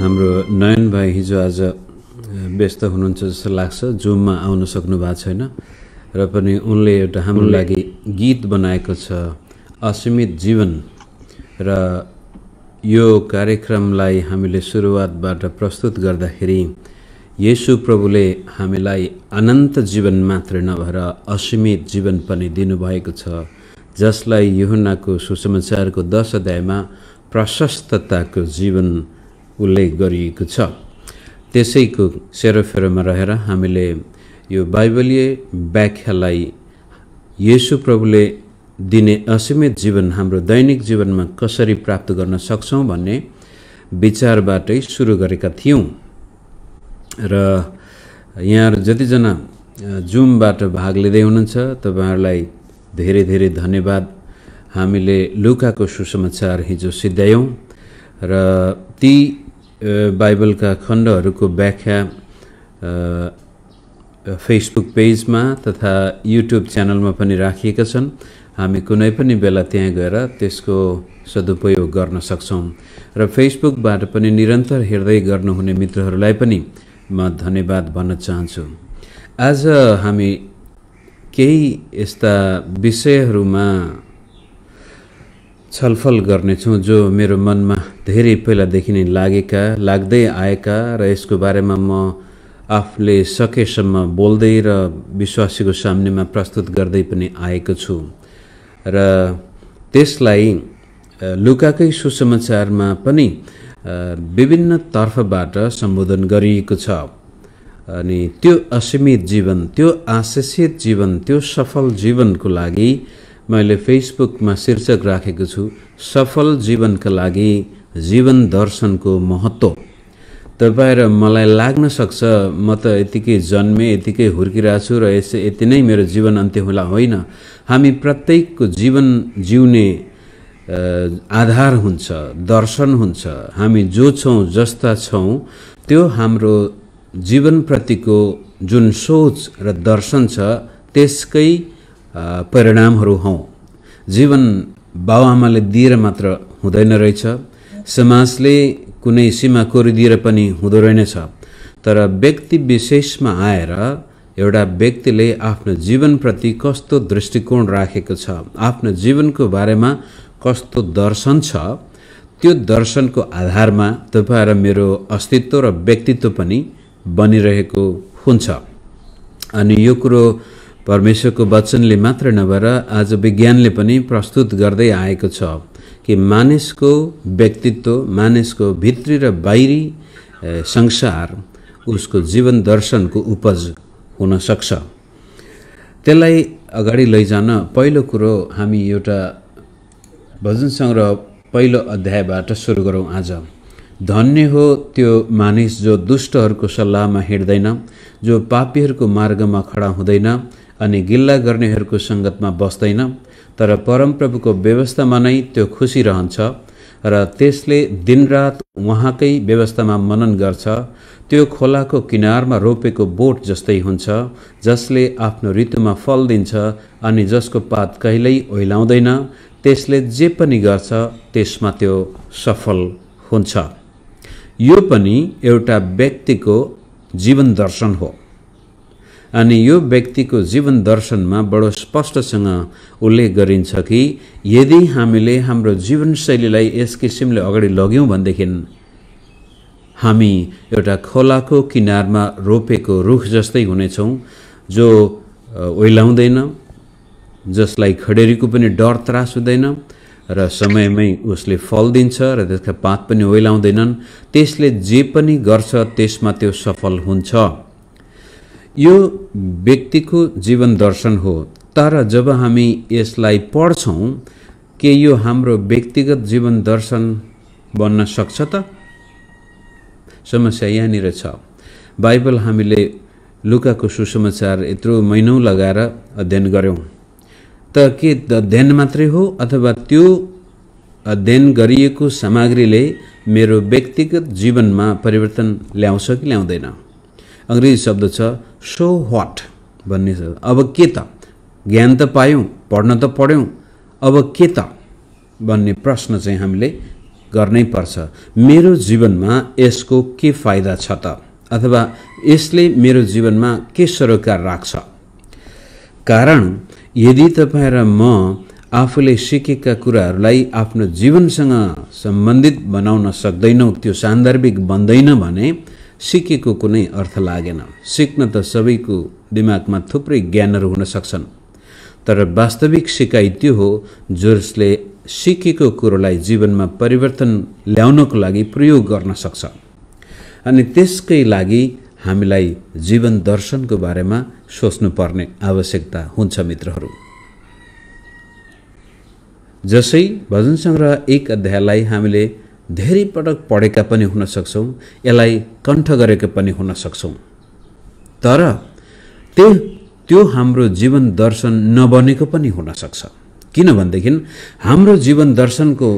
हाम्रो नयन भाइ हिजो आज व्यस्त हुनुहुन्छ जस्तो लाग्छ, जुममा आउन सक्नु भएको छैन र पनि उनले एउटा हाम्रो लागि गीत बनाएको छ असीमित जीवन। र यो कार्यक्रमलाई हामीले सुरुवातबाट प्रस्तुत गर्दाखेरि येशू प्रभुले हामीलाई अनन्त जीवन मात्र नभएर असीमित जीवन पनि दिनुभएको छ, जसलाई यूहन्नाको सुसमाचारको 10 अध्यायमा प्रशस्तताको जीवन उल्लेख गरिएको छ। त्यसैको सेरोफेरोमा रहेर हामीले यो बाइबलीय व्याख्यालाई येशू प्रभुले दिने असीमित जीवन हाम्रो दैनिक जीवनमा कसरी प्राप्त गर्न सक्छौं भन्ने विचारबाटै सुरु गरेका थियौं। र यहाँहरु जतिजना जुमबाट भाग लिँदै हुनुहुन्छ तपाईहरुलाई धेरै धेरै धन्यवाद। हामीले लुकाको सुसमाचार हिजो सिद्ध्यायौं र ती बाइबलका खण्डहरूको व्याख्या फेसबुक पेजमा तथा युट्युब च्यानलमा पनि राखिएका छन्। हामी कुनै पनि बेला त्यहाँ गएर त्यसको सदुपयोग गर्न सक्छौं र फेसबुकबाट पनि निरन्तर हेर्दै गर्नुहुने मित्रहरूलाई पनि म धन्यवाद भन्न चाहन्छु। आज हामी केही यस्ता विषयहरूमा छलफल गर्नेछौं जो मेरो मनमा धेरै पहिलादेखि नै लाग्दै आएका र यसको बारेमा म आफूले सकेसम्म बोल्दै र विश्वासीको सामनेमा प्रस्तुत गर्दै पनि आएको छु र त्यसलाई लुकाकै सुसमाचारमा पनि विभिन्न तर्फबाट सम्बोधन गरिएको छ। अनि त्यो असीमित जीवन, त्यो आशिषित जीवन, त्यो सफल जीवनको लागि मैले फेसबुकमा शीर्षक राखेको छु, सफल जीवनका लागि जीवन दर्शनको महत्व। तपाई र मलाई लाग्न सक्छ म त यतिकै जन्मे यतिकै हुर्किरहेछु र यति नै मेरो जीवन अन्त्य होला, होइन। हामी प्रत्येकको जीवन जिउने आधार हुन्छ, दर्शन हुन्छ। हामी जो छौं, जस्ता छौं, त्यो हाम्रो जीवनप्रतिको जुन सोच र दर्शन छ त्यसकै परिणामहरू हौ। जीवन बाबुआमाले दिएर मात्र हुँदैन रहेछ, समाजले कुनै सीमा कोरिदिएर पनि हुँदो रहेनछ। तर व्यक्ति विशेषमा आएर एउटा व्यक्तिले आफ्नो जीवनप्रति कस्तो दृष्टिकोण राखेको छ, आफ्नो जीवनको बारेमा कस्तो दर्शन छ, त्यो दर्शनको आधारमा तपाईहरु र मेरो अस्तित्व र व्यक्तित्व पनि बनिरहेको हुन्छ। अनि यो कुरो परमेश्वरको वचनले मात्र नभएर आज विज्ञानले पनि प्रस्तुत गर्दै आएको छ कि मानिसको व्यक्तित्व, मानिसको भित्री र बाहिरी संसार उसको जीवन दर्शनको उपज हुन सक्छ। त्यसलाई अगाडि लैजान पहिलो कुरो हामी एउटा भजन संग्रह पहिलो अध्यायबाट सुरु गरौं। आज धन्य हो त्यो मानिस जो दुष्टहरूको सल्लाहमा हिँड्दैन, जो पापीहरूको मार्गमा खडा हुँदैन अनि गिल्ला गर्नेहरूको संगतमा बस्दैन, तर परमप्रभुको व्यवस्थामा नै त्यो खुसी रहन्छ र त्यसले दिनरात उहाँकै व्यवस्थामा मनन गर्छ। त्यो खोलाको किनारमा रोपेको बोट जस्तै हुन्छ, जसले आफ्नो ऋतुमा फल दिन्छ अनि जसको पात कहिल्यै ओइलाउँदैन। त्यसले जे पनि गर्छ त्यसमा त्यो सफल हुन्छ। यो पनि एउटा व्यक्तिको जीवन दर्शन हो। अनि यो व्यक्तिको जीवन दर्शनमा बडो स्पष्टसँग उल्लेख गरिन्छ कि यदि हामीले हाम्रो जीवनशैलीलाई यस किसिमले अगाडि लग्यौं भनेदेखि हामी एउटा खोलाको किनारमा रोपेको रुख जस्तै हुनेछौं, जो ओइलाउँदैन, जसलाई खडेरीको पनि डर त्रास हुँदैन र समयमै उसले फल दिन्छ र त्यसका पात पनि ओइलाउँदैनन्। त्यसले जे पनि गर्छ त्यसमा त्यो सफल हुन्छ। यो व्यक्तिको जीवन दर्शन हो। तर जब हामी यसलाई पढ्छौं के यो हाम्रो व्यक्तिगत जीवन दर्शन बन्न सक्छ त? समस्या यहाँनिर छ। बाइबल हामीले लुकाको सुसमाचार यत्रो महिनौं लगाएर अध्ययन गर्यौं, त के अध्ययन मात्रै हो अथवा त्यो अध्ययन गरिएको सामग्रीले मेरो व्यक्तिगत जीवनमा परिवर्तन ल्याउँछ कि ल्याउँदैन? अंग्रेजी शब्द छ सो व्हाट भन्ने छ। अब के त? ज्ञान त पायौं, पढ्न त पढ्यौं, अब के त भन्ने प्रश्न चाहिँ हामीले गर्नै पर्छ। मेरो जीवनमा यसको के फाइदा छ त, अथवा यसले मेरो जीवनमा के सरोकार राख्छ। कारण यदि तपाईँ र म आफूले सिकेका कुराहरूलाई आफ्नो जीवनसँग सम्बन्धित बनाउन सक्दैनौँ, त्यो सान्दर्भिक बन्दैन भने सिकेको कुनै अर्थ लागेन। सिक्न त सबैको दिमागमा थुप्रै ज्ञानहरू हुन सक्छन्, तर वास्तविक सिकाइ त्यो हो जसले सिकेको कुरोलाई जीवनमा परिवर्तन ल्याउनको लागि प्रयोग गर्न सक्छ। अनि त्यसकै लागि हामीलाई जीवन दर्शनको बारेमा सोच्नुपर्ने आवश्यकता हुन्छ मित्रहरू। जसै भजन सङ्ग्रह 1 अध्यायलाई हामीले धेरै पटक पढेका पनि हुन सक्छौँ, यसलाई कण्ठ गरेका पनि हुन सक्छौँ, तर त्यो हाम्रो जीवन दर्शन नबनेको पनि हुन सक्छ। किनभनेदेखि हाम्रो जीवन दर्शनको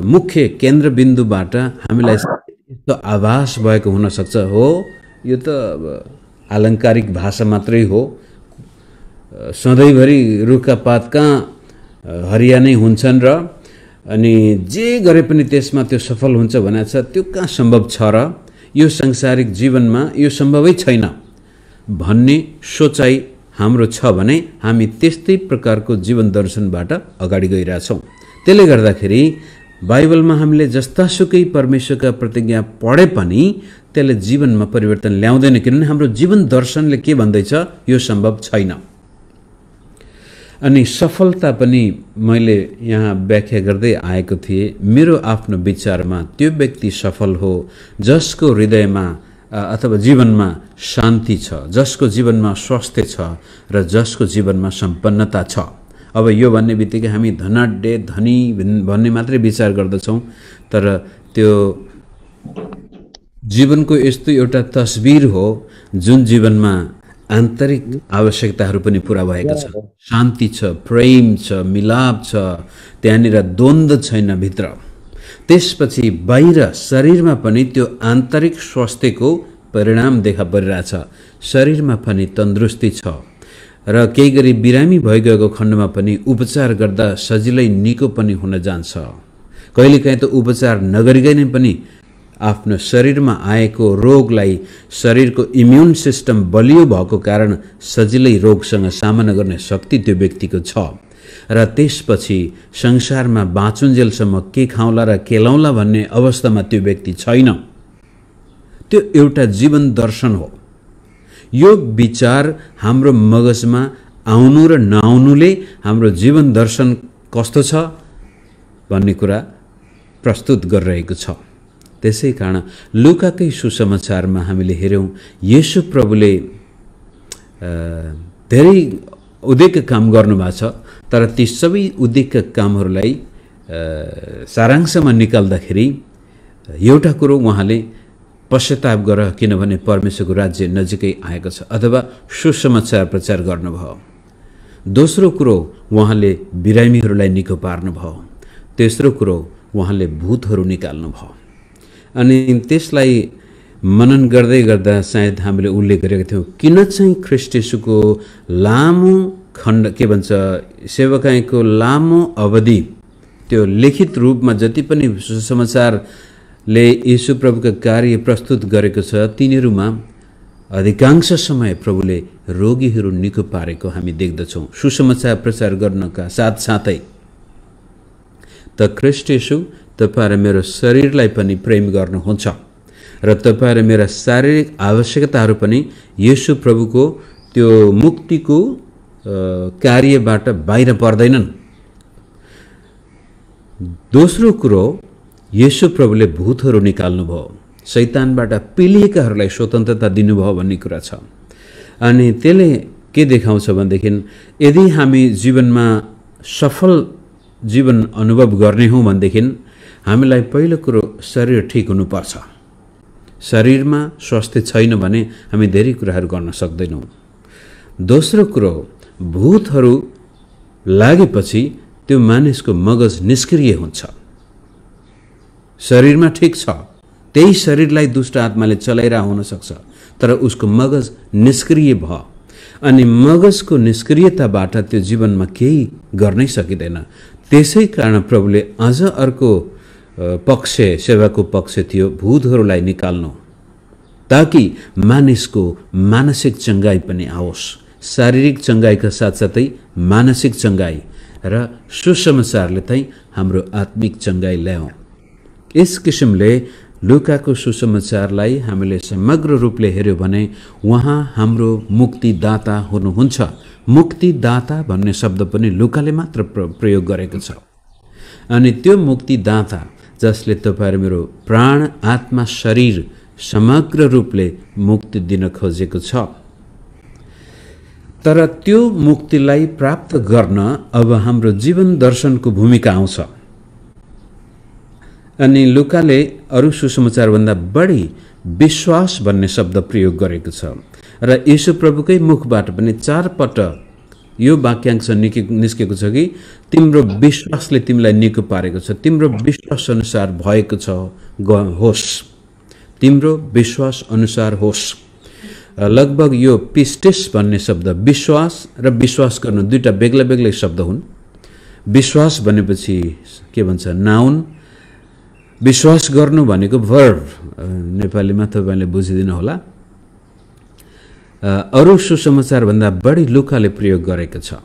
मुख्य केन्द्रबिन्दुबाट हामीलाई यस्तो आभास भएको हुन सक्छ, हो यो त आलङ्कारिक भाषा मात्रै हो, सधैँभरि रुखका पात कहाँ हरिया नै हुन्छन् र अनि जे गरे पनि त्यसमा त्यो सफल हुन्छ भनेको छ, त्यो कहाँ सम्भव छ र, यो सांसारिक जीवनमा यो सम्भवै छैन भन्ने सोचाइ हाम्रो छ भने हामी त्यस्तै प्रकारको जीवन दर्शनबाट अगाडि गइरहेछौँ। त्यसले गर्दाखेरि बाइबलमा हामीले जस्तासुकै परमेश्वरका प्रतिज्ञा पढे पनि त्यसले जीवनमा परिवर्तन ल्याउँदैन, किनभने हाम्रो जीवन दर्शनले के भन्दैछ, यो सम्भव छैन। अनि सफलता पनि मैले यहाँ व्याख्या गर्दै आएको थिएँ। मेरो आफ्नो विचारमा त्यो व्यक्ति सफल हो जसको हृदयमा अथवा जीवनमा शान्ति छ, जसको जीवनमा स्वास्थ्य छ र जसको जीवनमा सम्पन्नता छ। अब यो भन्ने बित्तिकै हामी धनाढ्य धनी भन्ने मात्रै विचार गर्दछौँ, तर त्यो जीवनको यस्तो एउटा तस्बिर हो जुन जीवनमा आन्तरिक आवश्यकताहरू पनि पूरा भएका छन्। शान्ति छ, प्रेम छ, मिलाप छ, त्यहाँनिर द्वन्द्व छैन भित्र। त्यसपछि बाहिर शरीरमा पनि त्यो आन्तरिक स्वास्थ्यको परिणाम देखा परिरहेछ। शरीरमा पनि तन्दुरुस्ती छ र केही गरी बिरामी भइगएको खण्डमा पनि उपचार गर्दा सजिलै निको पनि हुन जान्छ। कहिलेकाहीँ त उपचार नगरिकन पनि आफ्नो शरीरमा आएको रोगलाई शरीरको इम्युन सिस्टम बलियो भएको कारण सजिलै रोगसँग सामना गर्ने शक्ति त्यो व्यक्तिको छ र त्यसपछि संसारमा बाँचुन्जेलसम्म के खाउँला र के लाउँला भन्ने अवस्थामा त्यो व्यक्ति छैन। त्यो एउटा जीवन दर्शन हो। यो विचार हाम्रो मगजमा आउनु र नआउनुले हाम्रो जीवन दर्शन कस्तो छ भन्ने कुरा प्रस्तुत गरिरहेको छ। त्यसै कारण लुकाकै सुसमाचारमा हामीले हेऱ्यौँ, येशू प्रभुले धेरै उद्देश्य काम गर्नुभएको छ, तर ती सबै उद्देश्य कामहरूलाई सारांशमा निकाल्दाखेरि एउटा कुरो उहाँले पश्चाताप गर, किनभने परमेश्वरको राज्य नजिकै आएको छ, अथवा सुसमाचार प्रचार गर्नुभयो। दोस्रो कुरो उहाँले बिरामीहरूलाई निको पार्नुभयो। तेस्रो कुरो उहाँले भूतहरू निकाल्नुभयो। अनि त्यसलाई मनन गर्दै गर्दा सायद हामीले उल्लेख गरेका थियौँ, किन चाहिँ ख्रीष्ट येशूको लामो खण्ड के भन्छ सेवकाईको लामो अवधि त्यो लिखित रूपमा जति पनि सुसमाचारले येशू प्रभुका कार्य प्रस्तुत गरेको छ, तिनीहरूमा अधिकांश समय प्रभुले रोगीहरू निको पारेको हामी देख्दछौँ। सुसमाचार प्रचार गर्नका साथसाथै त ख्रीष्ट येशू तपाईँ र मेरो शरीरलाई पनि प्रेम गर्नुहुन्छ र तपाईँ र मेरा शारीरिक आवश्यकताहरू पनि येशू प्रभुको त्यो मुक्तिको कार्यबाट बाहिर पर्दैनन्। दोस्रो कुरो, येशू प्रभुले भूतहरू निकाल्नुभयो, शैतानबाट पिलिएकाहरूलाई स्वतन्त्रता दिनुभयो भन्ने कुरा छ। अनि त्यसले के देखाउँछ भनेदेखि यदि हामी जीवनमा सफल जीवन अनुभव गर्ने हौँ भनेदेखि हामीलाई पहिलो कुरो शरीर ठिक हुनुपर्छ। शरीरमा स्वास्थ्य छैन भने हामी धेरै कुराहरू गर्न सक्दैनौँ। दोस्रो कुरो, भूतहरू लागेपछि त्यो मानिसको मगज निष्क्रिय हुन्छ। शरीरमा ठिक छ, त्यही शरीरलाई दुष्ट आत्माले चलाइरह हुन सक्छ, तर उसको मगज निष्क्रिय भयो। अनि मगजको निष्क्रियताबाट त्यो जीवनमा केही गर्नै सकिँदैन। त्यसै कारण प्रभुले अझ अर्को पक्ष सेवाको पक्ष थियो भूतहरूलाई निकाल्नु, ताकि मानिसको मानसिक चंगाई पनि आओस्। शारीरिक चंगाईका साथसाथै मानसिक चंगाई र सुसमाचारले चाहिँ हाम्रो आत्मिक चंगाई ल्याऊ। यस किसिमले लुकाको सुसमाचारलाई हामीले समग्र रूपले हेर्यो भने उहाँ हाम्रो मुक्तिदाता हुनुहुन्छ। मुक्तिदाता भन्ने शब्द पनि लुकाले मात्र प्रयोग गरेको छ। अनि त्यो मुक्तिदाता जसले तपाईहरु मेरो प्राण, आत्मा, शरीर समग्र रूपले मुक्ति दिन खोजेको छ। तर त्यो मुक्तिलाई प्राप्त गर्न अब हाम्रो जीवन दर्शनको भूमिका आउँछ। अनि लुकाले अरु सुसमाचार भन्दा बढी विश्वास भन्ने शब्द प्रयोग गरेको छ र येशू प्रभुकै मुखबाट पनि 4 पटक यो वाक्यांश निस्केको छ कि तिम्रो विश्वासले तिमीलाई निको पारेको छ, तिम्रो विश्वास अनुसार भएको छ, होस्, तिम्रो विश्वास अनुसार होस्। लगभग यो पिस्टिस भन्ने शब्द विश्वास र विश्वास गर्नु दुईटा बेग्ला बेग्लै शब्द हुन्। विश्वास भनेपछि के भन्छ नाउन, विश्वास गर्नु भनेको भर्ब। नेपालीमा तपाईले बुझिदिनु होला। अरु सुसमाचार भन्दा बढी लुकाले प्रयोग गरेको छ।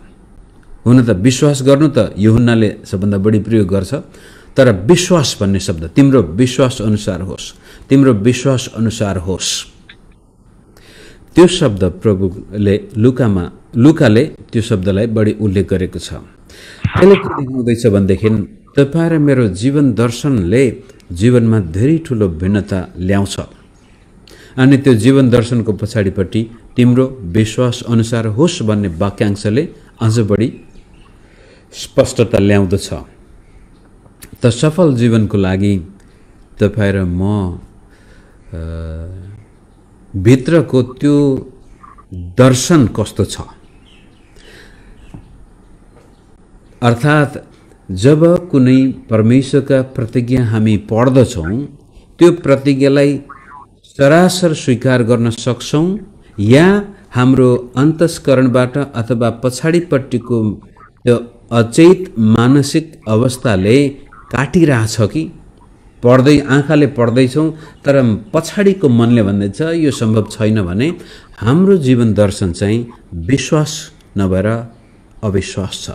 हुन त विश्वास गर्नु त यूहन्नाले सबभन्दा बढी प्रयोग गर्छ, तर विश्वास भन्ने शब्द तिम्रो विश्वास अनुसार होस्, तिम्रो विश्वास अनुसार होस्, त्यो शब्द प्रभुले लुकाले त्यो शब्दलाई बढी उल्लेख गरेको छ। त्यसले के देखाउँदैछ भनेदेखि तपाईं र मेरो जीवन दर्शनले जीवनमा धेरै ठूलो भिन्नता ल्याउँछ। अनि त्यो जीवन दर्शनको पछाडिपट्टि तिम्रो विश्वास अनुसार होस् भन्ने वाक्यांशले अझ बढी स्पष्टता ल्याउँदछ। त सफल जीवनको लागि तपाईं र म भित्रको त्यो दर्शन कस्तो छ, अर्थात जब कुनै परमेश्वरका प्रतिज्ञा हामी पढ्दछौं त्यो प्रतिज्ञालाई सरासर स्वीकार गर्न सक्छौं या हाम्रो अन्तस्करणबाट अथवा पछाडिपट्टिको त्यो अचेत मानसिक अवस्थाले काटिरहेछ कि पढ्दै आँखाले पढ्दैछौं तर पछाडिको मनले भन्दैछ यो सम्भव छैन भने हाम्रो जीवन दर्शन चाहिँ विश्वास नभएर अविश्वास छ,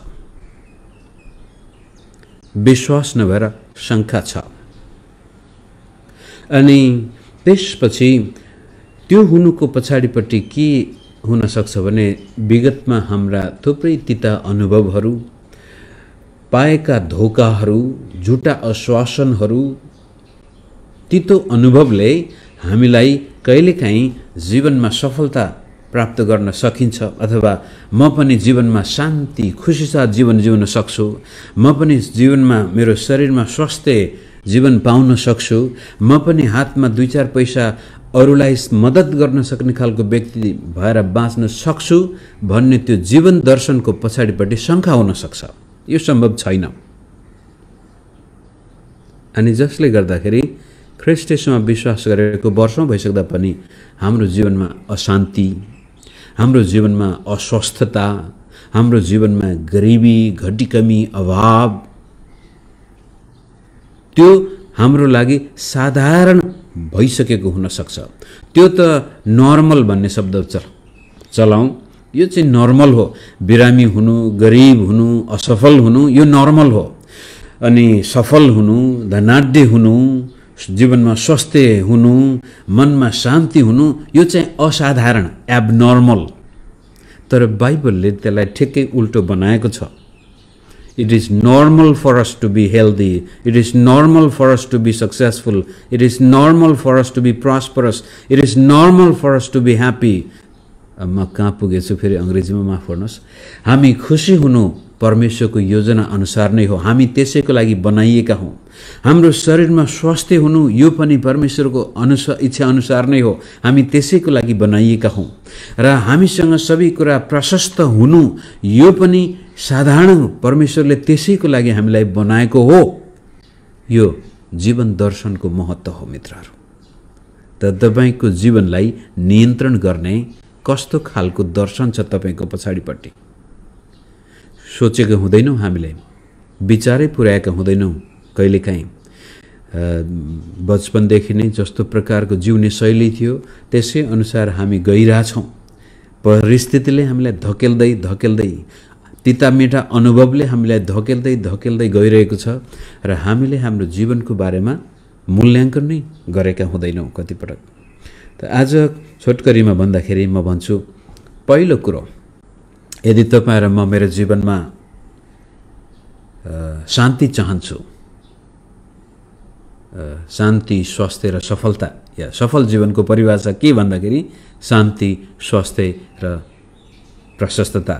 विश्वास नभएर शंका छ। अनि त्यसपछि त्यो हुनुको पछाडिपट्टि के हुन सक्छ भने विगतमा हाम्रा थुप्रै तिता अनुभवहरू, पाएका धोकाहरू, झुटा आश्वासनहरू, तितो अनुभवले हामीलाई कहिलेकाहीँ जीवनमा सफलता प्राप्त गर्न सकिन्छ अथवा म पनि जीवनमा शान्ति खुशी साथ जीवन जिउन सक्छु, म पनि जीवनमा मेरो शरीरमा स्वास्थ्य जीवन पाउन सक्छु, म पनि हातमा 2-4 पैसा अरूलाई मद्दत गर्न सक्ने खालको व्यक्ति भएर बाँच्न सक्छु भन्ने त्यो जीवन दर्शनको पछाडिपट्टि शंका हुन सक्छ। यो सम्भव छैन। अनि जसले गर्दाखेरि ख्रीष्ट येशूमा विश्वास गरेको वर्षौं भइसक्दा पनि हाम्रो जीवनमा अशान्ति, हाम्रो जीवनमा अस्वस्थता, हाम्रो जीवनमा गरिबी, घटीकमी, अभाव, त्यो हाम्रो लागि साधारण भइसकेको हुन सक्छ। त्यो त नर्मल भन्ने शब्द चलाउँ, यो चाहिँ नर्मल हो। बिरामी हुनु, गरिब हुनु, असफल हुनु यो नर्मल हो। अनि सफल हुनु, धनाढ्य हुनु, जीवनमा स्वास्थ्य हुनु, मनमा शान्ति हुनु यो चाहिँ असाधारण, एबनर्मल। तर बाइबलले त्यसलाई ठिकै उल्टो बनाएको छ। It is normal for us to be healthy. It is normal for us to be successful. It is normal for us to be prosperous. It is normal for us to be happy. म कहाँ पुगेछु फेरि अंग्रेजीमा माफ गर्नुहोस्। हामी खुशी हुनु परमेश्वरको योजना अनुसार नै हो, हामी त्यसैको लागि बनाइएका हौं। हाम्रो शरीरमा स्वास्थ्य हुनु यो पनि परमेश्वरको इच्छा अनुसार नै हो, हामी त्यसैको लागि बनाइएका हौं। र हामीसँग सबै कुरा प्रशस्त हुनु यो पनि साधारण परमेश्वरले त्यसैको लागि हामीलाई बनाएको हो। यो जीवन दर्शनको महत्त्व हो मित्रहरू। त तपाईको जीवनलाई नियन्त्रण गर्ने कस्तो खालको दर्शन छ तपाईको पछाडिपट्टि? सोचेको हुँदैनौ, हामीले विचारै पुर्याएका हुँदैनौ कहिलेकाहीँ। बचपनदेखि नै जस्तो प्रकारको जिउने शैली थियो त्यसै अनुसार हामी गइरहेछौँ। परिस्थितिले हामीलाई धकेल्दै धकेल्दै, तिता मिठा अनुभवले हामीलाई धकेल्दै धकेल्दै गइरहेको छ र हामीले हाम्रो जीवनको बारेमा मूल्याङ्कन नै गरेका हुँदैनौँ कतिपटक। त आज छोटकरीमा भन्दाखेरि म भन्छु, पहिलो कुरो, यदि तपाईँ र म मेरो जीवनमा शान्ति चाहन्छु, शान्ति, स्वास्थ्य र सफलता, या सफल जीवनको परिभाषा के भन्दाखेरि शान्ति, स्वास्थ्य र प्रशस्तता।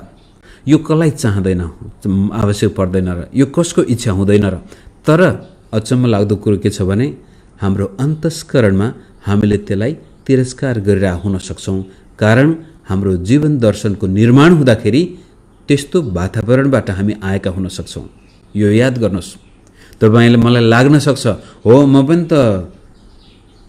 यो कसलाई चाहँदैन, आवश्यक पर्दैन र यो कसको इच्छा हुँदैन र। तर अचम्म लाग्दो कुरो के छ भने हाम्रो अन्तस्करणमा हामीले त्यसलाई तिरस्कार गरेर हुन सक्छौँ। कारण हाम्रो जीवन दर्शनको निर्माण हुँदाखेरि त्यस्तो वातावरणबाट हामी आएका हुन सक्छौँ। यो याद गर्नुहोस्। तपाईले मलाई लाग्न सक्छ, हो म पनि त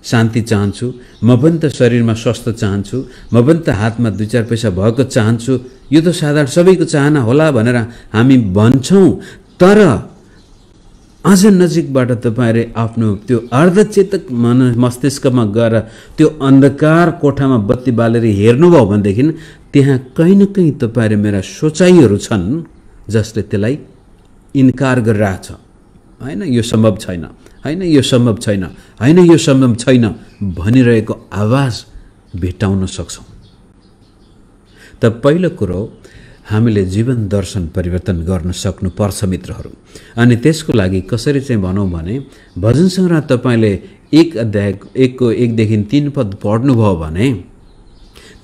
शान्ति चाहन्छु, म पनि त शरीरमा स्वास्थ्य चाहन्छु, म पनि त हातमा 2-4 पैसा भएको चाहन्छु, यो त साधारण सबैको चाहना होला भनेर हामी भन्छौँ। तर अझ नजिकबाट तपाईले आफ्नो त्यो अर्धचेतक मस्तिष्कमा गएर त्यो अन्धकार कोठामा बत्ती बालेर हेर्नुभयो भनेदेखि त्यहाँ कहीँ न कहीँ तपाईले मेरा सोचाइहरू छन् जसले त्यसलाई इन्कार गरिरहेछ। हैन यो सम्भव छैन, हैन यो सम्भव छैन, हैन यो सम्भव छैन भनिरहेको आवाज भेटाउन सक्छौँ। त पहिलो कुरो, हामीले जीवन दर्शन परिवर्तन गर्न सक्नुपर्छ मित्रहरू। अनि त्यसको लागि कसरी चाहिँ भनौँ भने, भजन सङ्ग्रह तपाईले 1 अध्याय 1 को 1 देखि 3 पद पढ्नुभयो भने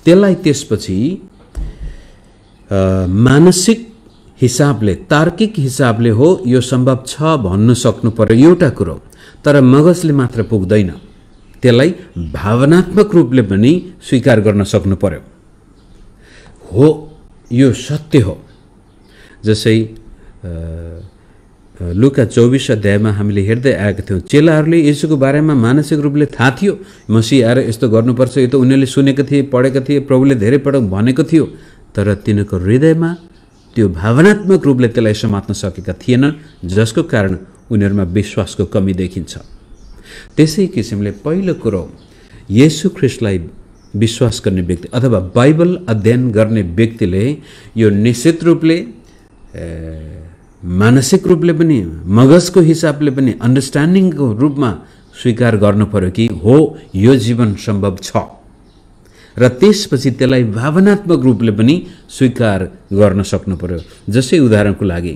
त्यसलाई त्यसपछि मानसिक हिसाबले, तार्किक हिसाबले हो यो सम्भव छ भन्न सक्नु पर्यो एउटा कुरो। तर मगजले मात्र पुग्दैन, त्यसलाई भावनात्मक रूपले पनि स्वीकार गर्न सक्नु पर्यो। हो यो सत्य हो। जसै लुका 24 अध्यायमा हामीले हेर्दै आएका थियौँ, चेलाहरूले येशूको बारेमा मानसिक रूपले थाहा थियो, मसीह आएर यस्तो गर्नुपर्छ, यो त उनीहरूले सुनेको थिए, पढेका थिए, प्रभुले धेरै पटक भनेको थियो। तर तिनीहरूको हृदयमा त्यो भावनात्मक रूपले त्यसलाई समात्न सकेका थिएनन्, जसको कारण उनीहरूमा विश्वासको कमी देखिन्छ। त्यसै किसिमले पहिलो कुरो, येशू ख्रीष्टलाई विश्वास गर्ने व्यक्ति अथवा बाइबल अध्ययन गर्ने व्यक्तिले यो निश्चित रूपले मानसिक रूपले पनि, मगजको हिसाबले पनि, अन्डरस्ट्यान्डिङको रूपमा स्वीकार गर्नु पर्यो कि हो यो जीवन सम्भव छ, र त्यसपछि त्यसलाई भावनात्मक रूपले पनि स्वीकार गर्न सक्नु पर्यो। जसै उदाहरणको लागि,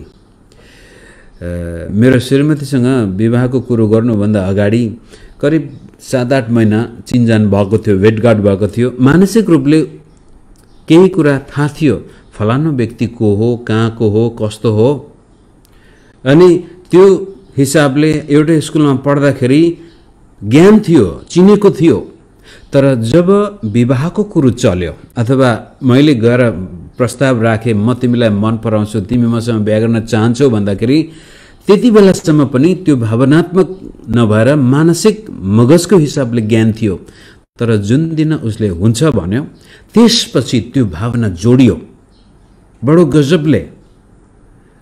मेरो श्रीमतीसँग विवाहको कुरो गर्नुभन्दा अगाडि करिब 7-8 महिना चिनजान भएको थियो, भेटघाट भएको थियो। मानसिक रूपले केही कुरा थाहा थियो, फलानु व्यक्ति को हो, कहाँको हो, कस्तो हो। अनि त्यो हिसाबले एउटै स्कुलमा पढ्दाखेरि ज्ञान थियो, चिनेको थियो। तर जब विवाहको कुरो चल्यो अथवा मैले गएर प्रस्ताव राखेँ, म तिमीलाई मन पराउँछु, तिमी मसँग बिहा गर्न चाहन्छौ भन्दाखेरि त्यति बेलासम्म पनि त्यो भावनात्मक नभएर मानसिक मगजको हिसाबले ज्ञान थियो। तर जुन दिन उसले हुन्छ भन्यो त्यसपछि त्यो भावना जोडियो बडो गजबले।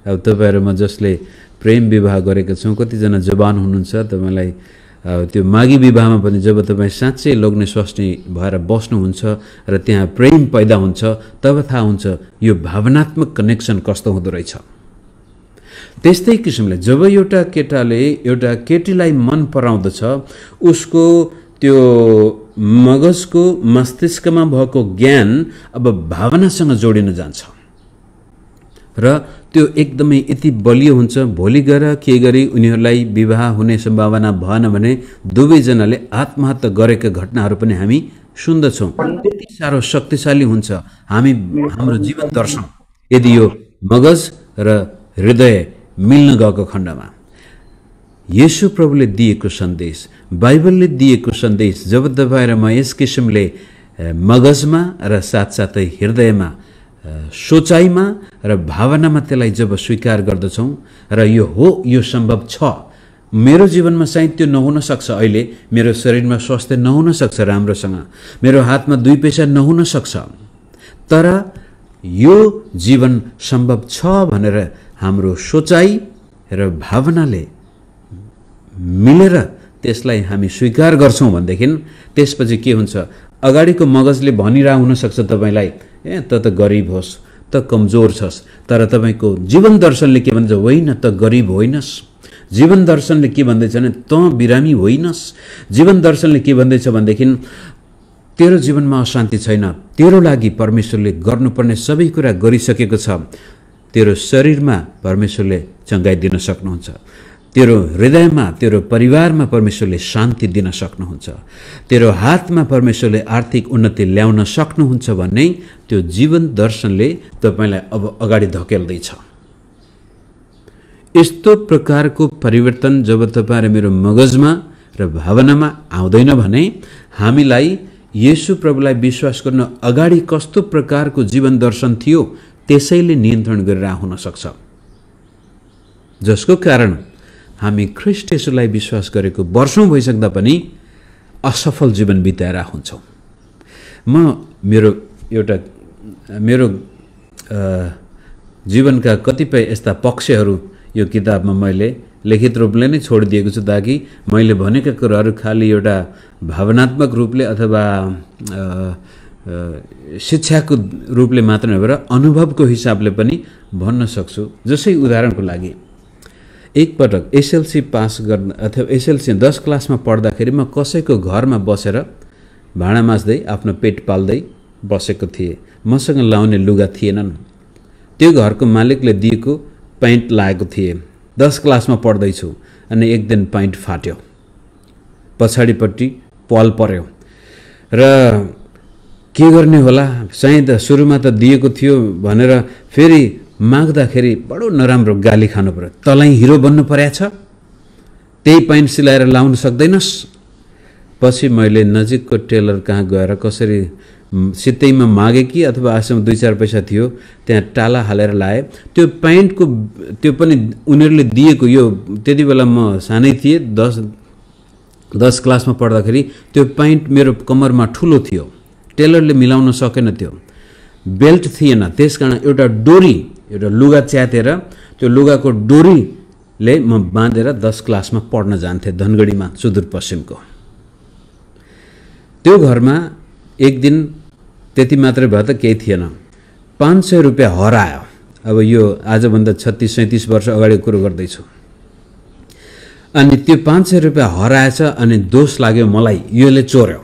अब तपाईँहरूमा जसले प्रेम विवाह गरेका छौँ, कतिजना जवान हुनुहुन्छ, तपाईँलाई त्यो माघी विवाहमा पनि जब तपाईँ साँच्चै लोग्ने स्वास्नी भएर बस्नुहुन्छ र त्यहाँ प्रेम पैदा हुन्छ, तब थाहा हुन्छ यो भावनात्मक कनेक्सन कस्तो हुँदो रहेछ। त्यस्तै किसिमले जब एउटा केटाले एउटा केटीलाई मन पराउँदछ, उसको त्यो मगजको मस्तिष्कमा भएको ज्ञान अब भावनासँग जोडिन जान्छ र त्यो एकदमै यति बलियो हुन्छ। भोलि गएर के गरी उनीहरूलाई विवाह हुने सम्भावना भएन भने दुवैजनाले आत्महत्या गरेका घटनाहरू पनि हामी सुन्दछौँ। त्यति साह्रो शक्तिशाली हुन्छ हाम्रो जीवन दर्शन यदि यो मगज र हृदय मिल्न गएको खण्डमा। येशू प्रभुले दिएको सन्देश, बाइबलले दिएको सन्देश जब तपाईँ र म यस किसिमले मगजमा र साथसाथै हृदयमा, सोचाइमा र भावनामा त्यसलाई जब स्वीकार गर्दछौँ र यो हो यो सम्भव छ, मेरो जीवनमा सायद त्यो नहुन सक्छ, अहिले मेरो शरीरमा स्वास्थ्य नहुन सक्छ राम्रोसँग, मेरो हातमा 2 पैसा नहुन सक्छ, तर यो जीवन सम्भव छ भनेर हाम्रो सोचाइ र भावनाले मिलेर त्यसलाई हामी स्वीकार गर्छौं भनेदेखि त्यसपछि के हुन्छ, अगाडिको मगजले भनिरा हुन सक्छ तपाईलाई, त गरिब होस्, त कमजोर छस्, तर तपाईको जीवन दर्शनले के भन्छ, होइन त गरिब होइनस्। जीवन दर्शनले के भन्दैछ भने त बिरामी होइनस्। जीवन दर्शनले के भन्दैछ भनेदेखि तेरो जीवनमा अशान्ति छैन, तेरो लागि परमेश्वरले गर्नुपर्ने सबै कुरा गरिसकेको छ। तेरो शरीरमा परमेश्वरले चंगाई दिन सक्नुहुन्छ, तेरो हृदयमा, तेरो परिवारमा परमेश्वरले शान्ति दिन सक्नुहुन्छ, तेरो हातमा परमेश्वरले आर्थिक उन्नति ल्याउन सक्नुहुन्छ भन्ने त्यो जीवन दर्शनले तपाईलाई अब अगाडि धकेल्दैछ। यस्तो प्रकारको परिवर्तन जब तपाईँ र मेरो मगजमा र भावनामा आउँदैन भने हामीलाई येशू प्रभुलाई विश्वास गर्न अगाडि कस्तो प्रकारको जीवन दर्शन थियो त्यसैले नियन्त्रण गरेर हुन सक्छ, जसको कारण हामी ख्रीष्ट येशूलाई विश्वास गरेको वर्षौं भइसक्दा पनि असफल जीवन बिताएर हुन्छौं। म मेरो जीवनका कतिपय यस्ता पक्षहरू यो किताबमा मैले लिखित रूपले नै छोडिदिएको छु, ताकि मैले भनेका कुराहरू खाली एउटा भावनात्मक रूपले अथवा शिक्षाको रूपले मात्र नभएर अनुभवको हिसाबले पनि भन्न सक्छु। जसै उदाहरणको लागि एक पटक एसएलसी पास गर्न अथवा एसएलसी 10 क्लासमा पढ्दाखेरि म कसैको घरमा बसेर भाँडा माझ्दै आफ्नो पेट पाल्दै बसेको थिएँ। मसँग लाउने लुगा थिएनन्। त्यो घरको मालिकले दिएको प्यान्ट लागेको थिए। 10 क्लासमा पढ्दैछु अनि एक दिन प्यान्ट फाट्यो, पछाडिपट्टि पल पर्यो र के गर्ने होला, सायद सुरुमा त दिएको थियो भनेर फेरि माग्दाखेरि बडो नराम्रो गाली खानु पर्यो। तँलाई हिरो बन्नु पर्या छ, त्यही प्यान्ट सिलाएर लाउन सक्दैनस्। पछि मैले नजिकको टेलर कहाँ गएर कसरी सित्तैमा मागे कि अथवा आफूसँग 2-4 पैसा थियो त्यहाँ टाला हालेर लाए। त्यो प्यान्टको त्यो पनि उनीहरूले दिएको, यो त्यति बेला म सानै थिएँ, 10 क्लासमा पढ्दाखेरि त्यो प्यान्ट मेरो कमरमा ठुलो थियो, टेलरले मिलाउन सकेन, त्यो बेल्ट थिएन, त्यसकारण एउटा डोरी, एउटा लुगा च्यातेर त्यो लुगाको डोरीले म बाँधेर 10 क्लासमा पढ्न जान्थेँ धनगढीमा, सुदूरपश्चिमको। त्यो घरमा एक दिन त्यति मात्रै भयो त केही थिएन, 500 रुपियाँ हरायो। अब यो आजभन्दा 36-37 वर्ष अगाडिको कुरो गर्दैछु। अनि त्यो 500 रुपियाँ हराएछ अनि दोष लाग्यो मलाई, योले चोर्यो।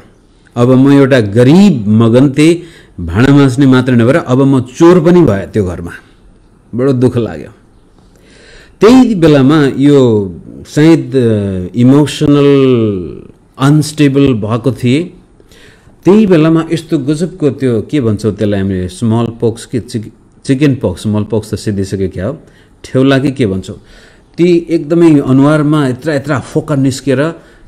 अब म एउटा गरिब मगन्ते भाँडा माझ्ने मात्र नभएर अब म चोर पनि भएँ त्यो घरमा। बडो दुःख लाग्यो। त्यही बेलामा यो सायद इमोसनल अनस्टेबल भएको थिए। त्यही बेलामा यस्तो गजबको त्यो के भन्छौँ त्यसलाई हामीले, स्मल पक्स कि चिकन पक्स, स्मल पक्स त सिद्धिसक्यो क्या हो, ठेउला कि के भन्छौँ, ती एकदमै अनुहारमा यत्रा फोका निस्केर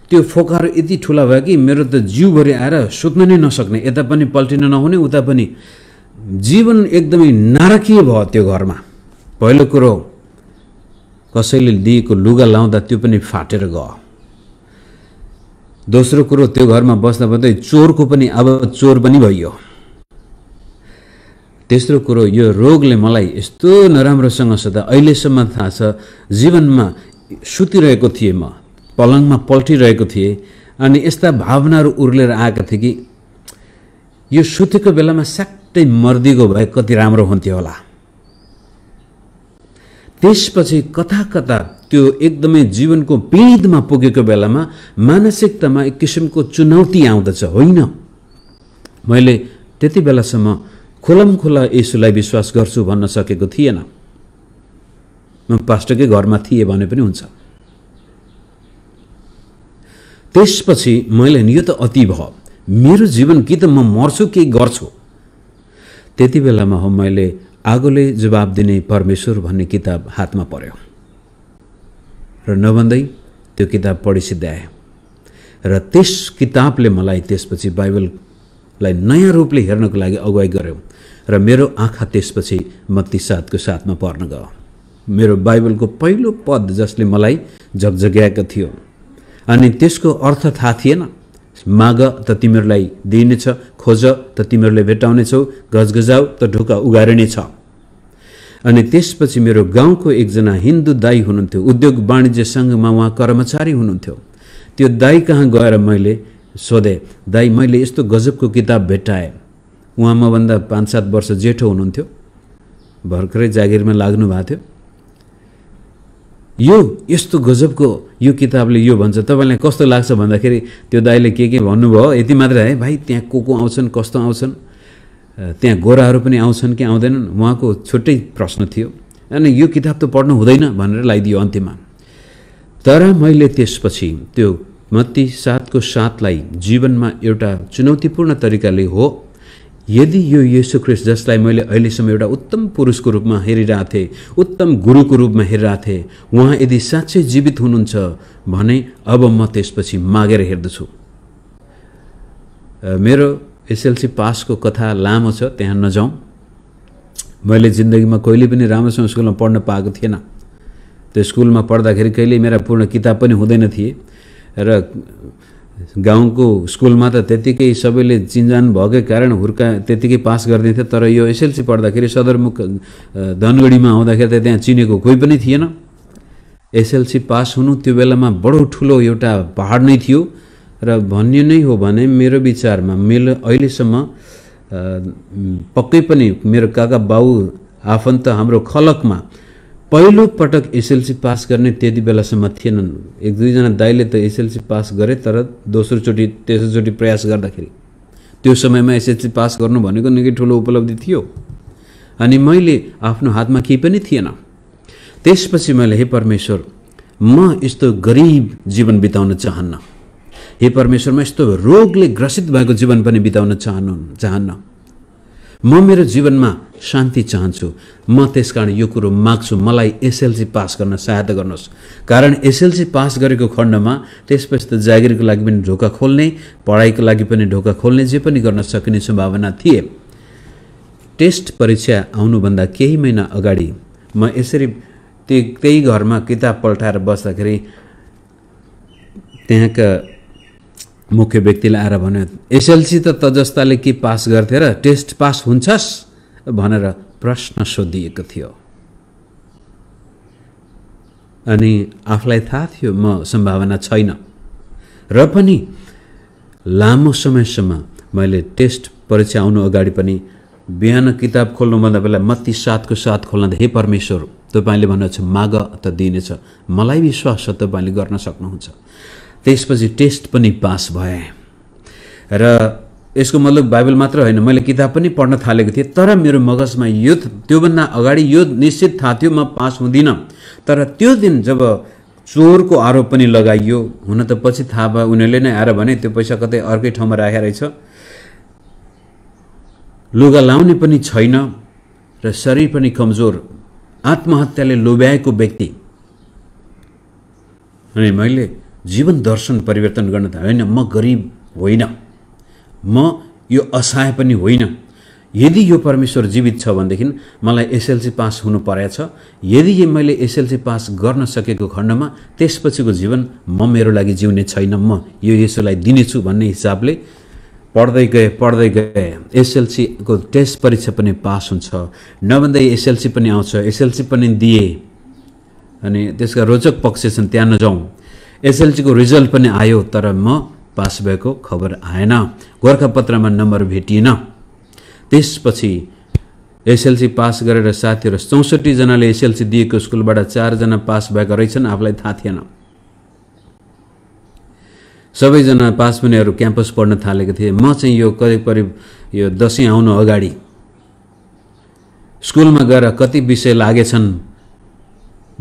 त्यो फोकाहरू यति ठुला भयो कि मेरो त जिउभरि आएर सुत्न नै नसक्ने, यता पनि पल्टिन नहुने, उता पनि। जीवन एकदमै नारकीय भयो त्यो घरमा। पहिलो कुरो कसैले दिएको लुगा लाउँदा त्यो पनि फाटेर गयो। दोस्रो कुरो त्यो घरमा बस्दा बस्दै चोरको पनि अब चोर पनि भइयो। तेस्रो कुरो यो रोगले मलाई यस्तो नराम्रोसँग सदा अहिलेसम्म थाहा छ, जीवनमा सुतिरहेको थिएँ, म पलङमा पल्टिरहेको थिएँ अनि यस्ता भावनाहरू उर्लेर आएका थिए कि यो सुतेको बेलामा स्याक्टै मर्दिएको भए कति राम्रो हुन्थ्यो होला। त्यसपछि कता कता त्यो एकदमै जीवनको पीडमा पुगेको बेलामा मानसिकतामा एक किसिमको चुनौती आउँदछ। होइन, मैले त्यति बेलासम्म खुलमखुला येशूलाई विश्वास गर्छु भन्न सकेको थिएन। म पास्टरकै घरमा थिएँ भने पनि हुन्छ। त्यसपछि मैले यो त अति भयो, मेरो जीवन कि त म मर्छु कि गर्छु। त्यति बेलामा हो मैले आगोले जवाब दिने परमेश्वर भन्ने किताब हातमा पर्यो र नभन्दै त्यो किताब पढि सिद्ध्याए र त्यस किताबले मलाई त्यसपछि बाइबललाई नयाँ रूपले हेर्नको लागि अगुवाई गर्यो र मेरो आँखा त्यसपछि मत्ती 7 को 7 मा पर्न गयो। मेरो बाइबलको पहिलो पद जसले मलाई झकझक्याएको थियो अनि त्यसको अर्थ थाहा थिएन। माग त तिमीहरूलाई दिइनेछ, खोज त तिमीहरूले भेटाउनेछौ, गजगजाउ त ढोका उगारिनेछ। अनि त्यसपछि मेरो गाउँको एकजना हिन्दू दाई हुनुहुन्थ्यो, उद्योग वाणिज्य सङ्घमा उहाँ कर्मचारी हुनुहुन्थ्यो। त्यो दाई कहाँ गएर मैले सोधेँ, दाई मैले यस्तो गजबको किताब भेट्टाएँ। उहाँ मभन्दा 5-7 वर्ष जेठो हुनुहुन्थ्यो, भर्खरै जागिरमा लाग्नु भएको थियो। यो यस्तो गजबको यो किताबले यो भन्छ, तपाईँलाई कस्तो लाग्छ भन्दाखेरि त्यो दाइले के भन्नुभयो, यति मात्रै है भाइ, त्यहाँ को आउँछन्, कस्तो आउँछन्, त्यहाँ गोराहरू पनि आउँछन् कि आउँदैनन्, उहाँको छुट्टै प्रश्न थियो। अनि यो किताब त पढ्नु हुँदैन भनेर लगाइदियो अन्त्यमा। तर मैले त्यसपछि त्यो मत्ती 7:7 जीवनमा एउटा चुनौतीपूर्ण तरिकाले हो, यदि यो येशू ख्रीष्ट जसलाई मैले अहिलेसम्म एउटा उत्तम पुरुषको रूपमा हेरिरहेको थिएँ, उत्तम गुरुको रूपमा हेरिरहेको थिएँ, उहाँ यदि साँच्चै जीवित हुनुहुन्छ भने अब म त्यसपछि मागेर हेर्दछु। मेरो एसएलसी पासको कथा लामो छ, त्यहाँ नजाउँ। मैले जिन्दगीमा कहिले पनि राम्रोसँग स्कुलमा पढ्न पाएको थिएन। त्यो स्कुलमा पढ्दाखेरि कहिले मेरा पूर्ण किताब पनि हुँदैन थिए र गाउँको स्कुलमा त त्यतिकै सबैले चिन्जान भएकै कारण हुर्का त्यतिकै पास गरिदिन्थ्यो। तर यो एसएलसी पढ्दाखेरि सदरमुख धनगढीमा आउँदाखेरि त त्यहाँ चिनेको कोही पनि थिएन। एसएलसी पास हुनु त्यो बेलामा बडो ठुलो एउटा पहाड नै थियो र भन्ने नै हो भने मेरो विचारमा मेरो अहिलेसम्म पक्कै पनि मेरो काका बाउ आफन्त हाम्रो खलकमा पहिलो पटक एसएलसी पास गर्ने त्यति बेलासम्म थिएनन्। 1-2 जना दाइले त एसएलसी पास गरे, तर दोस्रो चोटि तेस्रो चोटि प्रयास गर्दाखेरि त्यो समयमा एसएलसी पास गर्नु भनेको निकै ठुलो उपलब्धि थियो। अनि मैले आफ्नो हातमा केही पनि थिएन। त्यसपछि मैले हे परमेश्वर, म यस्तो गरिब जीवन बिताउन चाहन्न। हे परमेश्वर, म यस्तो रोगले ग्रसित भएको जीवन पनि बिताउन चाहन्न। म मेरो जीवनमा शान्ति चाहन्छु। म त्यसकारण यो कुरो माग्छु, मलाई एसएलसी पास गर्न सहायता गर्नुहोस्। कारण एसएलसी पास गरेको खण्डमा त्यसपछि त जागिरको लागि पनि ढोका खोल्ने, पढाइको लागि पनि ढोका खोल्ने, जे पनि गर्न सकिने सम्भावना थिए। टेस्ट परीक्षा आउनुभन्दा केही महिना अगाडि म यसरी त्यही घरमा किताब पल्टाएर बस्दाखेरि त्यहाँका मुख्य व्यक्तिले आएर भन्यो, एसएलसी त जस्ताले के पास गर्थे र टेस्ट पास हुन्छस् भनेर प्रश्न सोधिएको थियो। अनि आफूलाई थाहा थियो म सम्भावना छैन, र पनि लामो समयसम्म मैले टेस्ट परीक्षा आउनु अगाडि पनि बिहान किताब खोल्नुभन्दा बेला मत्ती 7:7 खोल्दा, हे परमेश्वर, तपाईँले भन्नुहुन्छ माग त दिनेछ, मलाई विश्वास छ तपाईँले गर्न सक्नुहुन्छ। त्यसपछि टेस्ट पनि पास भए। र यसको मतलब बाइबल मात्र होइन, मैले किताब पनि पढ्न थालेको थिएँ। तर मेरो मगजमा यो त्योभन्दा अगाडि यो निश्चित थाहा थियो म पास हुँदिनँ। तर त्यो दिन जब चोरको आरोप पनि लगाइयो, हुन त पछि थाहा भयो, उनीहरूले नै आएर भने त्यो पैसा कतै अर्कै ठाउँमा राखेको रहेछ, लुगा लाउने पनि छैन र शरीर पनि कमजोर, आत्महत्याले लोभ्याएको व्यक्ति। अनि मैले जीवन दर्शन परिवर्तन गर्न थालेँ। होइन, म गरिब होइन, म यो असहाय पनि होइन। यदि यो परमेश्वर जीवित छ भनेदेखि मलाई एसएलसी पास हुनु परेछ। यदि मैले एसएलसी पास गर्न सकेको खण्डमा त्यसपछिको जीवन म मेरो लागि जिउने छैन, म यो येशूलाई दिनेछु भन्ने हिसाबले पढ्दै गए। एसएलसीको टेस्ट परीक्षा पनि पास हुन्छ, नभन्दै एसएलसी पनि आउँछ, एसएलसी पनि दिए। अनि त्यसका रोचक पक्ष छन्, त्यहाँ नजाउँ। एसएलसीको रिजल्ट पनि आयो, तर म पास भएको खबर आएन, गोरखापत्रमा नम्बर भेटिएन। त्यसपछि एसएलसी पास गरेर साथीहरू 64 जनाले एसएलसी दिएको स्कुलबाट 4 जना पास भएका रहेछन्, आफूलाई थाहा थिएन। सबैजना पास हुनेहरू क्याम्पस पढ्न थालेको थिए। म चाहिँ यो करिब यो दशैं आउनु अगाडि स्कुलमा गएर कति विषय लागेछन्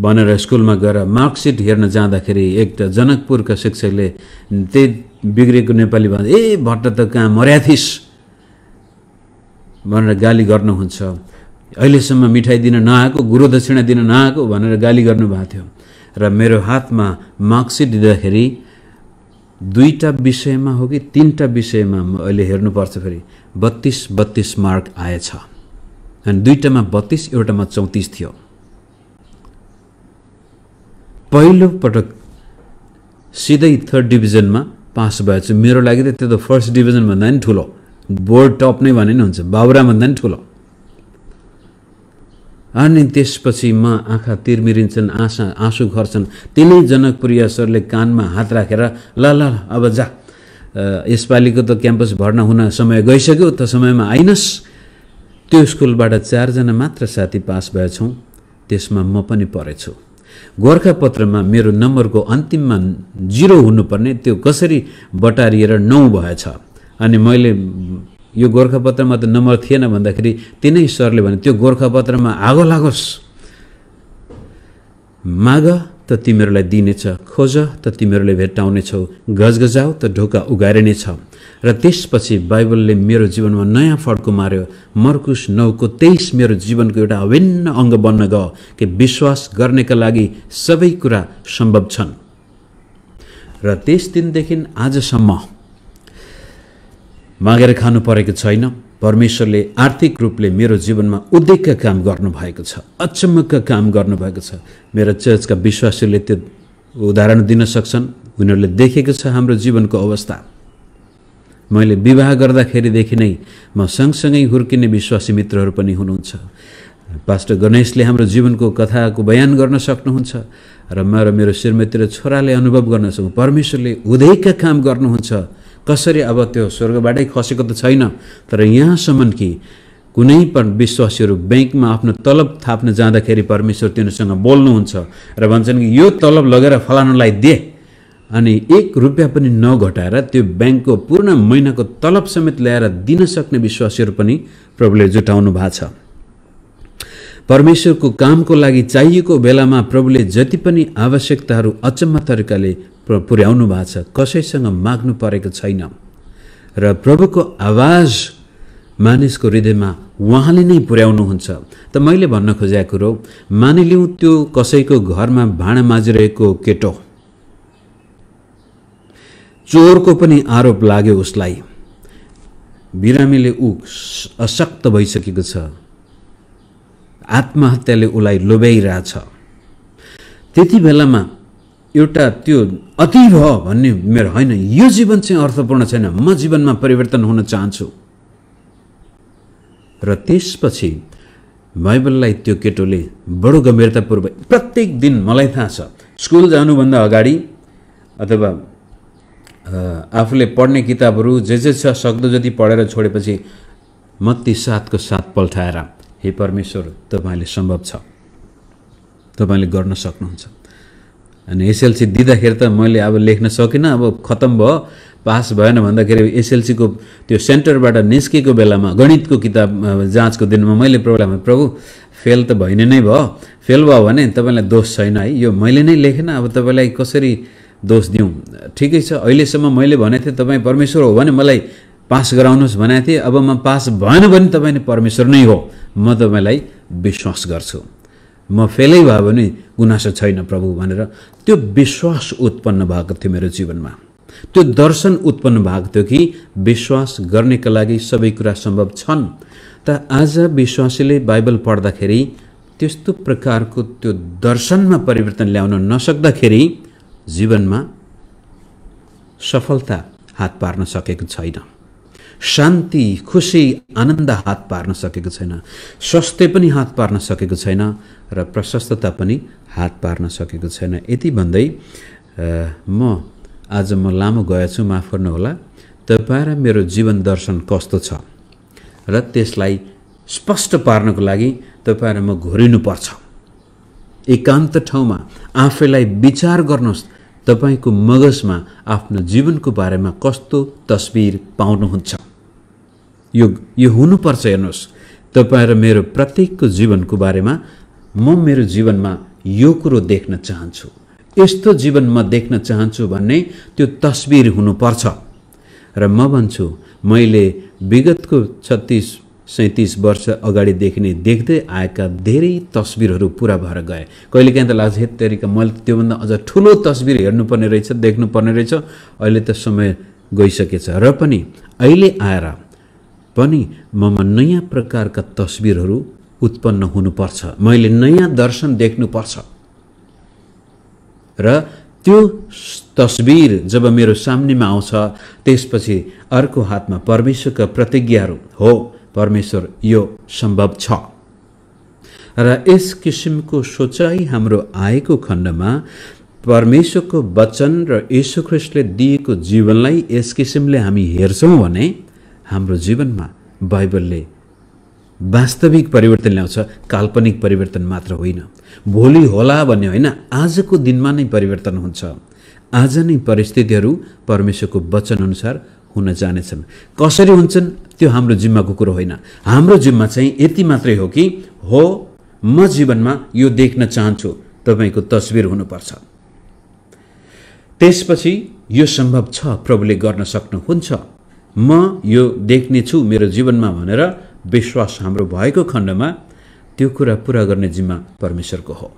भनेर स्कुलमा गएर मार्कसिट हेर्न जाँदाखेरि एउटा जनकपुरका शिक्षकले त्यही बिग्रेको नेपाली भन्दा, ए भट्ट त कहाँ मर्या थिस् भनेर गाली गर्नुहुन्छ। अहिलेसम्म मिठाई दिन नआएको, गुरु दक्षिणा दिन नआएको भनेर गाली गर्नुभएको थियो। र मेरो हातमा मार्कसिट दिँदाखेरि 2टा विषयमा हो कि 3टा विषयमा अहिले हेर्नुपर्छ, फेरि 32 मार्क आएछ। अनि 2टामा 32, एउटामा 34 थियो। पहिलो पटक सिधै 3rd डिभिजनमा पास भएछु। मेरो लागि त त्यो त 1st डिभिजन भन्दा नि ठुलो, बोर्ड टप नै भने नि हुन्छ, बाबुराम भन्दा नि ठुलो। अनि त्यसपछि म आँखा तिरमिरिन्छन्, आँसु खर्छन्। तिनै जनकप्रियसरले कानमा हात राखेर ल ल अब जा, यसपालिको त क्याम्पस भर्ना हुन समय गइसक्यो, त समयमा आइनस्। त्यो स्कुलबाट 4 जना मात्र साथी पास भएछौँ, त्यसमा म पनि परेछु। गोरखापत्रमा मेरो नम्बरको अन्तिममा 0 हुनुपर्ने त्यो कसरी बटारिएर 9 भएछ। अनि मैले यो गोरखापत्रमा त नम्बर थिएन भन्दाखेरि तिनै सरले भने त्यो गोरखापत्रमा आगो लागोस्, माग त तिमीहरूलाई दिनेछ, खोज त तिमीहरूले भेट्टाउनेछौ, गजगजाऊ त ढोका उगारिनेछ। र त्यसपछि बाइबलले मेरो जीवनमा नयाँ फड्को मार्यो। मर्कुस 9:23 मेरो जीवनको एउटा अभिन्न अङ्ग बन्न गयो कि विश्वास गर्नेका लागि सबै कुरा सम्भव छन्। र त्यस दिनदेखि आजसम्म मागेर खानु परेको छैन। परमेश्वरले आर्थिक रूपले मेरो जीवनमा उद्योगका काम गर्नुभएको छ, अचम्मका काम गर्नुभएको छ। मेरो चर्चका विश्वासीले त्यो उदाहरण दिन सक्छन्। उनीहरूले देखेको छ हाम्रो जीवनको अवस्था। मैले विवाह गर्दाखेरिदेखि नै म सँगसँगै हुर्किने विश्वासी मित्रहरू पनि हुनुहुन्छ। पास्टर गणेशले हाम्रो जीवनको कथाको बयान गर्न सक्नुहुन्छ र म र मेरो श्रीमती र छोराले अनुभव गर्न सक्छौँ। परमेश्वरले उद्योगका काम गर्नुहुन्छ। कसरी अब त्यो स्वर्गबाटै खसेको त छैन, तर यहाँसम्म कि कुनै पनि विश्वासीहरू ब्याङ्कमा आफ्नो तलब थाप्न जाँदाखेरि परमेश्वर तिनीसँग बोल्नुहुन्छ र भन्छन् कि यो तलब लगेर फलानुलाई दे, अनि 1 रुपियाँ पनि नघटाएर त्यो ब्याङ्कको पूर्ण महिनाको तलब समेत ल्याएर दिन सक्ने विश्वासीहरू पनि प्रभुले जुटाउनु भएको छ। परमेश्वरको कामको लागि चाहिएको बेलामा प्रभुले जति पनि आवश्यकताहरू अचम्म तरिकाले पुर्याउनु भएको छ। कसैसँग माग्नु परेको छैन र प्रभुको आवाज मानिसको हृदयमा उहाँले नै पुर्याउनुहुन्छ। त मैले भन्न खोजेको कुरो, मानिलिउँ त्यो कसैको घरमा भाँडा माझिरहेको केटो, चोरको पनि आरोप लाग्यो उसलाई, बिरामीले ऊ अशक्त भइसकेको छ, आत्महत्याले उसलाई लोभ्याइरहेछ। त्यति बेलामा एउटा त्यो अति भयो भन्ने मेरो होइन, यो जीवन चाहिँ अर्थपूर्ण छैन, म जीवनमा परिवर्तन हुन चाहन्छु। र त्यसपछि बाइबललाई त्यो केटोले बडो गम्भीरतापूर्वक प्रत्येक दिन, मलाई थाहा छ, स्कुल जानुभन्दा अगाडि अथवा आफूले पढ्ने किताबहरू जे छ सक्दो जति पढेर छोडेपछि मत्ती 7:7 पल्टाएर, हे परमेश्वर तपाईँले सम्भव छ, तपाईँले गर्न सक्नुहुन्छ। अनि एसएलसी दिँदाखेरि त मैले अब लेख्न सकिनँ, अब खत्तम भयो, पास भएन भन्दाखेरि एसएलसीको त्यो सेन्टरबाट निस्केको बेलामा गणितको किताब जाँचको दिनमा मैले प्रभु फेल त भइ नै भयो, फेल भयो भने तपाईँलाई दोष छैन है, यो मैले नै लेखेन, अब तपाईँलाई कसरी दोष दिउँ। ठिकै छ, अहिलेसम्म मैले भनेको थिएँ तपाईँ परमेश्वर हो भने मलाई पास गराउनुहोस् भनेको थिएँ, अब म पास भएन भने तपाईँ नै परमेश्वर नै हो, म तपाईँलाई विश्वास गर्छु, म फेलै भयो भने गुनासो छैन प्रभु भनेर त्यो विश्वास उत्पन्न भएको थियो मेरो जीवनमा। त्यो दर्शन उत्पन्न भएको थियो कि विश्वास गर्नेका लागि सबै कुरा सम्भव छन्। त आज विश्वासीले बाइबल पढ्दाखेरि त्यस्तो प्रकारको त्यो दर्शनमा परिवर्तन ल्याउन नसक्दाखेरि जीवनमा सफलता हात पार्न सकेको छैन, शान्ति, खुसी, आनन्द हात पार्न सकेको छैन, स्वास्थ्य पनि हात पार्न सकेको छैन र प्रशस्तता पनि हात पार्न सकेको छैन। यति भन्दै आज म लामो गएछु, माफ गर्नुहोला। तपाईँ र मेरो जीवन दर्शन कस्तो छ र त्यसलाई स्पष्ट पार्नको लागि तपाईँ र म घोरिनुपर्छ। एकान्त ठाउँमा आफैलाई विचार गर्नुहोस्, तपाईको मगजमा आफ्नो जीवनको बारेमा कस्तो तस्बिर पाउनुहुन्छ। यो हुनुपर्छ। हेर्नुहोस्, तपाईँ र मेरो प्रत्येकको जीवनको बारेमा म मेरो जीवनमा यो कुरो देख्न चाहन्छु, यस्तो जीवन म देख्न चाहन्छु भन्ने त्यो तस्बिर हुनुपर्छ। र म भन्छु, मैले विगतको 36-37 वर्ष अगाडिदेखि नै देख्दै आएका धेरै तस्बिरहरू पुरा भएर गए। कहिलेकाहीँ त लाग्छ हे तेरिका मैले त्योभन्दा अझ ठुलो तस्बिर हेर्नुपर्ने रहेछ, देख्नुपर्ने रहेछ, अहिले त समय गइसकेछ। र पनि अहिले आएर पनि ममा नयाँ प्रकारका तस्बिरहरू उत्पन्न हुनुपर्छ, मैले नयाँ दर्शन देख्नुपर्छ। र त्यो तस्बिर जब मेरो सामनेमा आउँछ, त्यसपछि अर्को हातमा परमेश्वरका प्रतिज्ञाहरू हो, परमेश्वर यो सम्भव छ। र यस किसिमको सोचाइ हाम्रो आएको खण्डमा परमेश्वरको वचन र यीशु ख्रीष्टले दिएको जीवनलाई यस किसिमले हामी हेर्छौँ भने हाम्रो जीवनमा बाइबलले वास्तविक परिवर्तन ल्याउँछ, काल्पनिक परिवर्तन मात्र होइन। भोलि होला भन्ने होइन, आजको दिनमा नै परिवर्तन हुन्छ। आज नै परिस्थितिहरू परमेश्वरको वचन अनुसार हुन जानेछन्। कसरी हुन्छन् त्यो हाम्रो जिम्माको कुरो होइन। हाम्रो जिम्मा चाहिँ यति मात्रै हो कि हो म जीवनमा यो देख्न चाहन्छु, तपाईको तस्बिर हुनुपर्छ। त्यसपछि यो सम्भव छ, प्रभुले गर्न सक्नुहुन्छ, म यो देख्नेछु मेरो जीवनमा भनेर विश्वास हाम्रो भएको खण्डमा त्यो कुरा पूरा गर्ने जिम्मा परमेश्वरको हो।